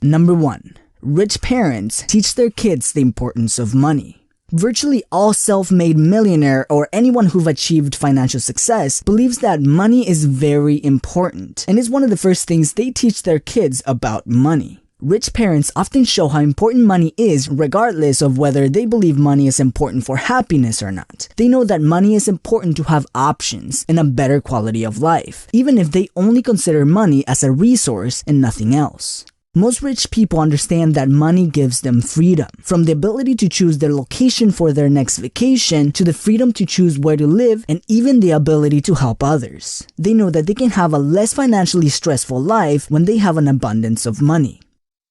Number 1. Rich parents teach their kids the importance of money. Virtually all self-made millionaire or anyone who've achieved financial success believes that money is very important and is one of the first things they teach their kids about money. Rich parents often show how important money is regardless of whether they believe money is important for happiness or not. They know that money is important to have options and a better quality of life, even if they only consider money as a resource and nothing else. Most rich people understand that money gives them freedom, from the ability to choose their location for their next vacation to the freedom to choose where to live and even the ability to help others. They know that they can have a less financially stressful life when they have an abundance of money.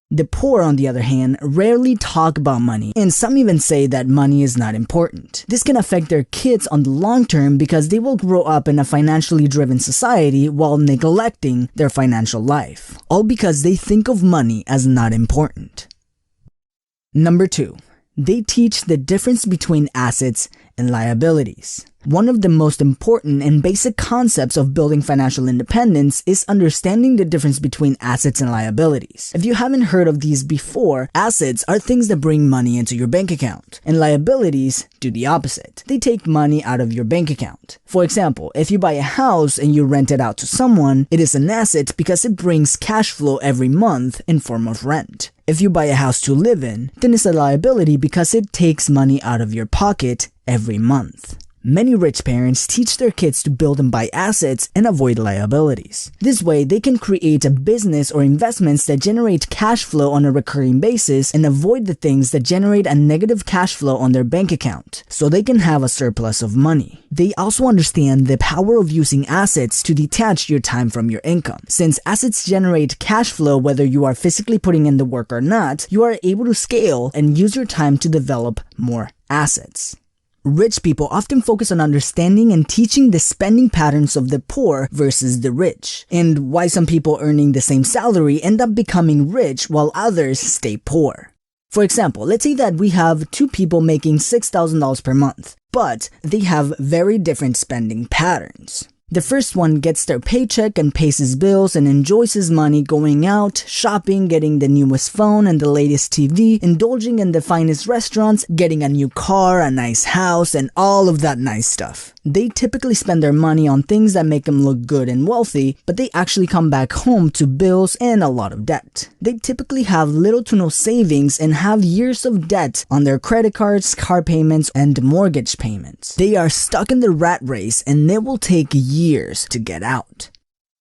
The poor, on the other hand, rarely talk about money, and some even say that money is not important. This can affect their kids on the long term because they will grow up in a financially driven society while neglecting their financial life, all because they think of money as not important. Number 2. They teach the difference between assets and liabilities. One of the most important and basic concepts of building financial independence is understanding the difference between assets and liabilities. If you haven't heard of these before, assets are things that bring money into your bank account, and liabilities do the opposite. They take money out of your bank account. For example, if you buy a house and you rent it out to someone, it is an asset because it brings cash flow every month in form of rent. If you buy a house to live in, then it's a liability because it takes money out of your pocket every month. Many rich parents teach their kids to build and buy assets and avoid liabilities. This way, they can create a business or investments that generate cash flow on a recurring basis and avoid the things that generate a negative cash flow on their bank account, so they can have a surplus of money. They also understand the power of using assets to detach your time from your income. Since assets generate cash flow whether you are physically putting in the work or not, you are able to scale and use your time to develop more assets. Rich people often focus on understanding and teaching the spending patterns of the poor versus the rich, and why some people earning the same salary end up becoming rich while others stay poor. For example, let's say that we have two people making $6,000 per month, but they have very different spending patterns. The first one gets their paycheck and pays his bills and enjoys his money going out, shopping, getting the newest phone and the latest TV, indulging in the finest restaurants, getting a new car, a nice house, and all of that nice stuff. They typically spend their money on things that make them look good and wealthy, but they actually come back home to bills and a lot of debt. They typically have little to no savings and have years of debt on their credit cards, car payments, and mortgage payments. They are stuck in the rat race and it will take years to get out.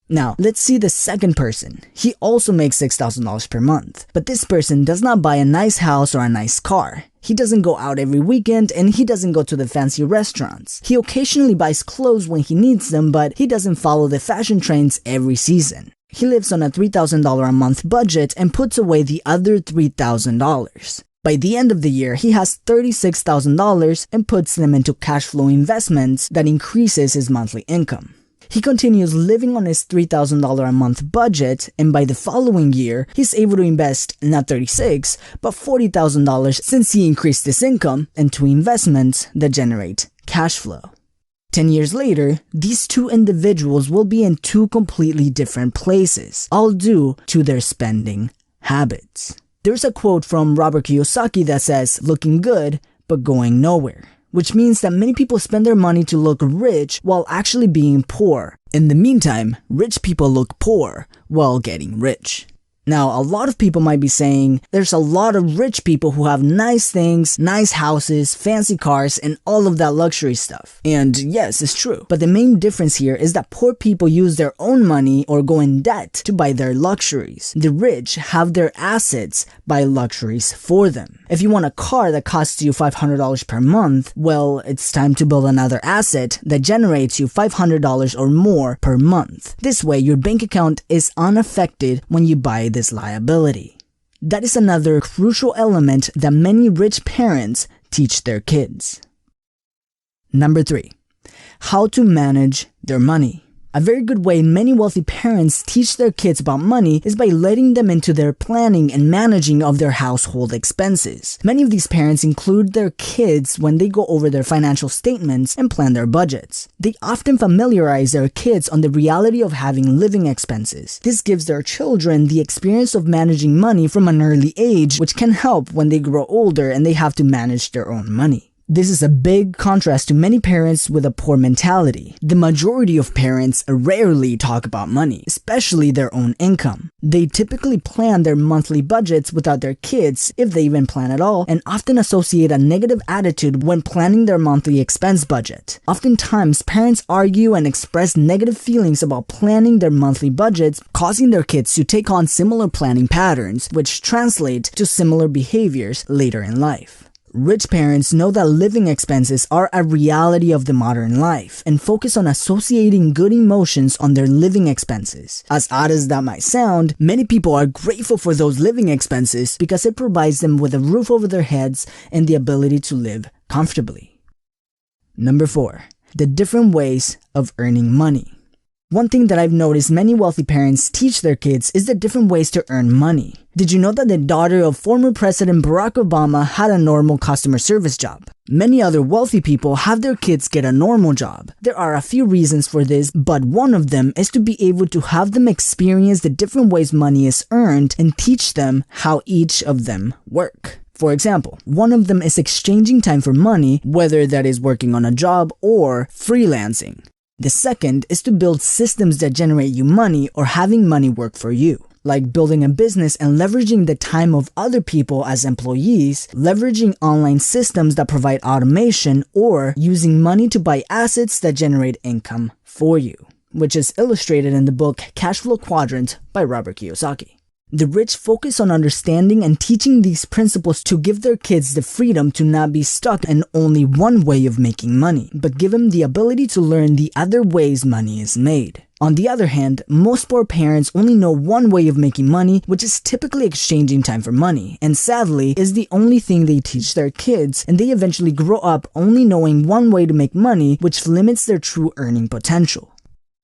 Now, let's see the second person. He also makes $6,000 per month, but this person does not buy a nice house or a nice car. He doesn't go out every weekend and he doesn't go to the fancy restaurants. He occasionally buys clothes when he needs them, but he doesn't follow the fashion trends every season. He lives on a $3,000 a month budget and puts away the other $3,000. By the end of the year, he has $36,000 and puts them into cash flow investments that increases his monthly income. He continues living on his $3,000 a month budget, and by the following year, he's able to invest not $36,000 but $40,000 since he increased his income into investments that generate cash flow. 10 years later, these two individuals will be in two completely different places, all due to their spending habits. There's a quote from Robert Kiyosaki that says, "Looking good, but going nowhere," which means that many people spend their money to look rich while actually being poor. In the meantime, rich people look poor while getting rich. Now, a lot of people might be saying, there's a lot of rich people who have nice things, nice houses, fancy cars, and all of that luxury stuff. And yes, it's true. But the main difference here is that poor people use their own money or go in debt to buy their luxuries. The rich have their assets buy luxuries for them. If you want a car that costs you $500 per month, well, it's time to build another asset that generates you $500 or more per month. This way, your bank account is unaffected when you buy this liability. That is another crucial element that many rich parents teach their kids. Number 3, how to manage their money. A very good way many wealthy parents teach their kids about money is by letting them into their planning and managing of their household expenses. Many of these parents include their kids when they go over their financial statements and plan their budgets. They often familiarize their kids on the reality of having living expenses. This gives their children the experience of managing money from an early age, which can help when they grow older and they have to manage their own money. This is a big contrast to many parents with a poor mentality. The majority of parents rarely talk about money, especially their own income. They typically plan their monthly budgets without their kids, if they even plan at all, and often associate a negative attitude when planning their monthly expense budget. Oftentimes, parents argue and express negative feelings about planning their monthly budgets, causing their kids to take on similar planning patterns, which translate to similar behaviors later in life. Rich parents know that living expenses are a reality of the modern life and focus on associating good emotions on their living expenses. As odd as that might sound, many people are grateful for those living expenses because it provides them with a roof over their heads and the ability to live comfortably. Number 4, the different ways of earning money. One thing that I've noticed many wealthy parents teach their kids is the different ways to earn money. Did you know that the daughter of former President Barack Obama had a normal customer service job? Many other wealthy people have their kids get a normal job. There are a few reasons for this, but one of them is to be able to have them experience the different ways money is earned and teach them how each of them work. For example, one of them is exchanging time for money, whether that is working on a job or freelancing. The second is to build systems that generate you money or having money work for you, like building a business and leveraging the time of other people as employees, leveraging online systems that provide automation, or using money to buy assets that generate income for you, which is illustrated in the book Cash Flow Quadrant by Robert Kiyosaki. The rich focus on understanding and teaching these principles to give their kids the freedom to not be stuck in only one way of making money, but give them the ability to learn the other ways money is made. On the other hand, most poor parents only know one way of making money, which is typically exchanging time for money, and sadly is the only thing they teach their kids, and they eventually grow up only knowing one way to make money, which limits their true earning potential.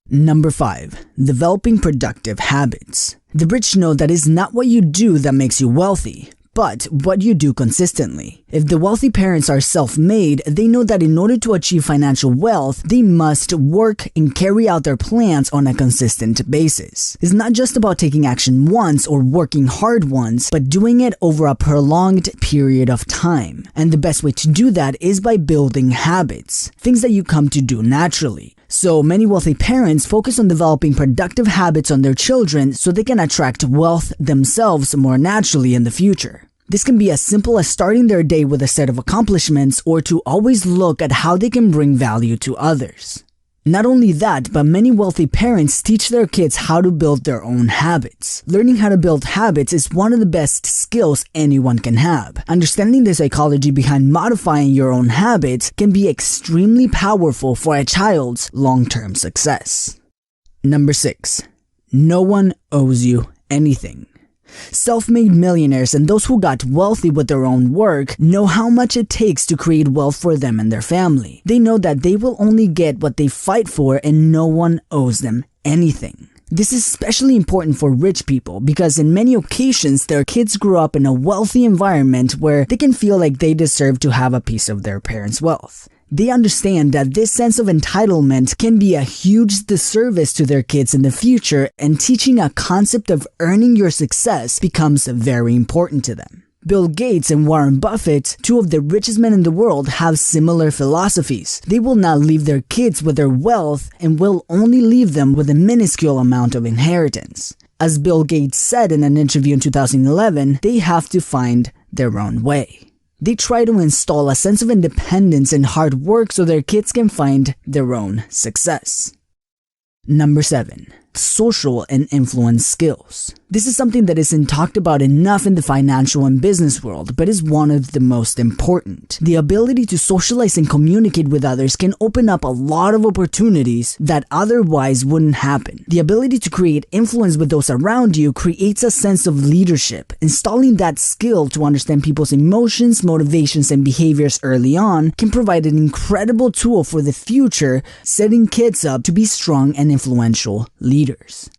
Number 5, developing productive habits. The rich know that it's not what you do that makes you wealthy, but what you do consistently. If the wealthy parents are self-made, they know that in order to achieve financial wealth, they must work and carry out their plans on a consistent basis. It's not just about taking action once or working hard once, but doing it over a prolonged period of time. And the best way to do that is by building habits, things that you come to do naturally. So many wealthy parents focus on developing productive habits on their children so they can attract wealth themselves more naturally in the future. This can be as simple as starting their day with a set of accomplishments or to always look at how they can bring value to others. Not only that, but many wealthy parents teach their kids how to build their own habits. Learning how to build habits is one of the best skills anyone can have. Understanding the psychology behind modifying your own habits can be extremely powerful for a child's long-term success. Number 6, no one owes you anything. Self-made millionaires and those who got wealthy with their own work know how much it takes to create wealth for them and their family. They know that they will only get what they fight for and no one owes them anything. This is especially important for rich people because in many occasions their kids grew up in a wealthy environment where they can feel like they deserve to have a piece of their parents' wealth. They understand that this sense of entitlement can be a huge disservice to their kids in the future, and teaching a concept of earning your success becomes very important to them. Bill Gates and Warren Buffett, two of the richest men in the world, have similar philosophies. They will not leave their kids with their wealth and will only leave them with a minuscule amount of inheritance. As Bill Gates said in an interview in 2011, they have to find their own way. They try to install a sense of independence and hard work so their kids can find their own success. Number 7, social and influence skills. This is something that isn't talked about enough in the financial and business world, but is one of the most important. The ability to socialize and communicate with others can open up a lot of opportunities that otherwise wouldn't happen. The ability to create influence with those around you creates a sense of leadership. Installing that skill to understand people's emotions, motivations, and behaviors early on can provide an incredible tool for the future, setting kids up to be strong and influential leaders.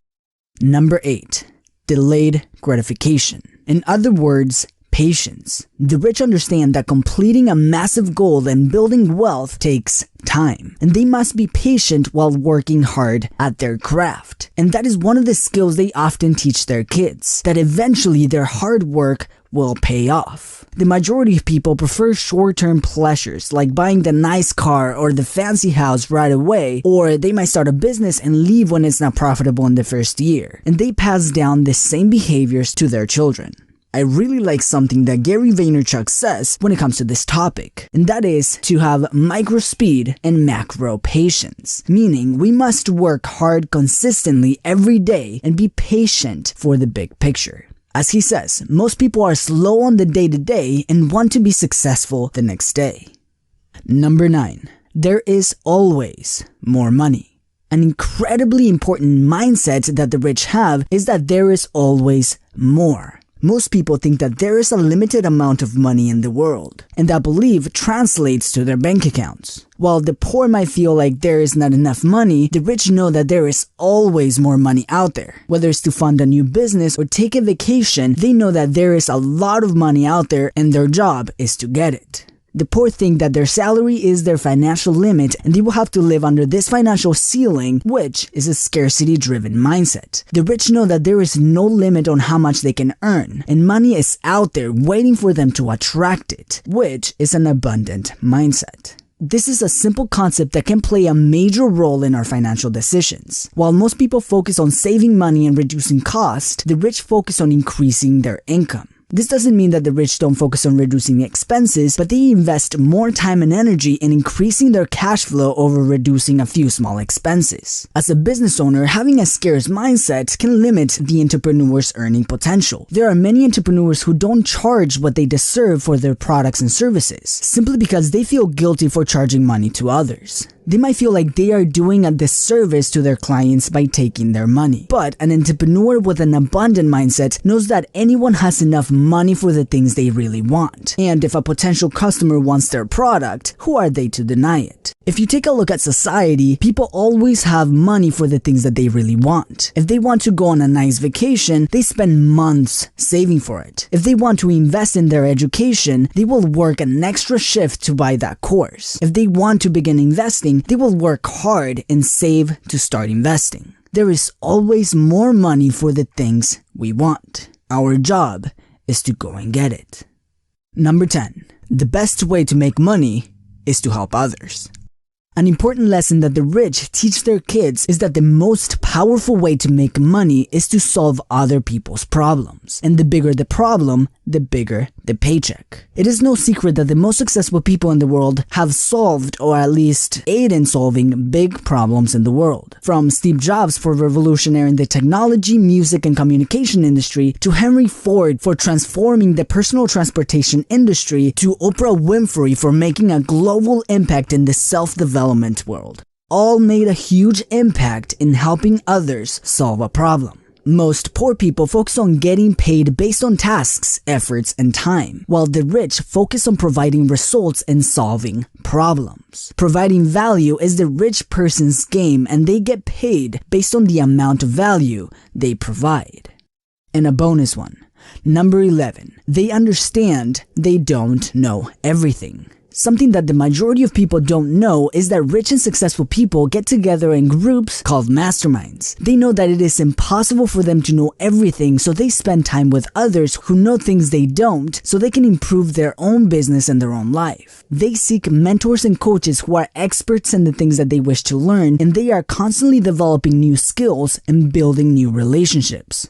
Number 8. Delayed gratification. In other words, patience. The rich understand that completing a massive goal and building wealth takes time, and they must be patient while working hard at their craft. And that is one of the skills they often teach their kids, that eventually their hard work will pay off. The majority of people prefer short-term pleasures like buying the nice car or the fancy house right away, or they might start a business and leave when it's not profitable in the first year, and they pass down the same behaviors to their children. I really like something that Gary Vaynerchuk says when it comes to this topic, and that is to have micro speed and macro patience, meaning we must work hard consistently every day and be patient for the big picture. As he says, most people are slow on the day-to-day and want to be successful the next day. Number 9. There is always more money. An incredibly important mindset that the rich have is that there is always more. Most people think that there is a limited amount of money in the world, and that belief translates to their bank accounts. While the poor might feel like there is not enough money, the rich know that there is always more money out there. Whether it's to fund a new business or take a vacation, they know that there is a lot of money out there and their job is to get it. The poor think that their salary is their financial limit and they will have to live under this financial ceiling, which is a scarcity-driven mindset. The rich know that there is no limit on how much they can earn, and money is out there waiting for them to attract it, which is an abundant mindset. This is a simple concept that can play a major role in our financial decisions. While most people focus on saving money and reducing cost, the rich focus on increasing their income. This doesn't mean that the rich don't focus on reducing expenses, but they invest more time and energy in increasing their cash flow over reducing a few small expenses. As a business owner, having a scarce mindset can limit the entrepreneur's earning potential. There are many entrepreneurs who don't charge what they deserve for their products and services, simply because they feel guilty for charging money to others. They might feel like they are doing a disservice to their clients by taking their money. But an entrepreneur with an abundant mindset knows that anyone has enough money for the things they really want. And if a potential customer wants their product, who are they to deny it? If you take a look at society, people always have money for the things that they really want. If they want to go on a nice vacation, they spend months saving for it. If they want to invest in their education, they will work an extra shift to buy that course. If they want to begin investing, they will work hard and save to start investing. There is always more money for the things we want. Our job is to go and get it. Number 10. The best way to make money is to help others. An important lesson that the rich teach their kids is that the most powerful way to make money is to solve other people's problems. And the bigger the problem, the bigger the paycheck. It is no secret that the most successful people in the world have solved, or at least aid in solving, big problems in the world. From Steve Jobs for revolutionizing the technology, music, and communication industry, to Henry Ford for transforming the personal transportation industry, to Oprah Winfrey for making a global impact in the self-development world. All made a huge impact in helping others solve a problem. Most poor people focus on getting paid based on tasks, efforts, and time, while the rich focus on providing results and solving problems. Providing value is the rich person's game, and they get paid based on the amount of value they provide. And a bonus one. Number 11. They understand they don't know everything. Something that the majority of people don't know is that rich and successful people get together in groups called masterminds. They know that it is impossible for them to know everything, so they spend time with others who know things they don't, so they can improve their own business and their own life. They seek mentors and coaches who are experts in the things that they wish to learn, and they are constantly developing new skills and building new relationships.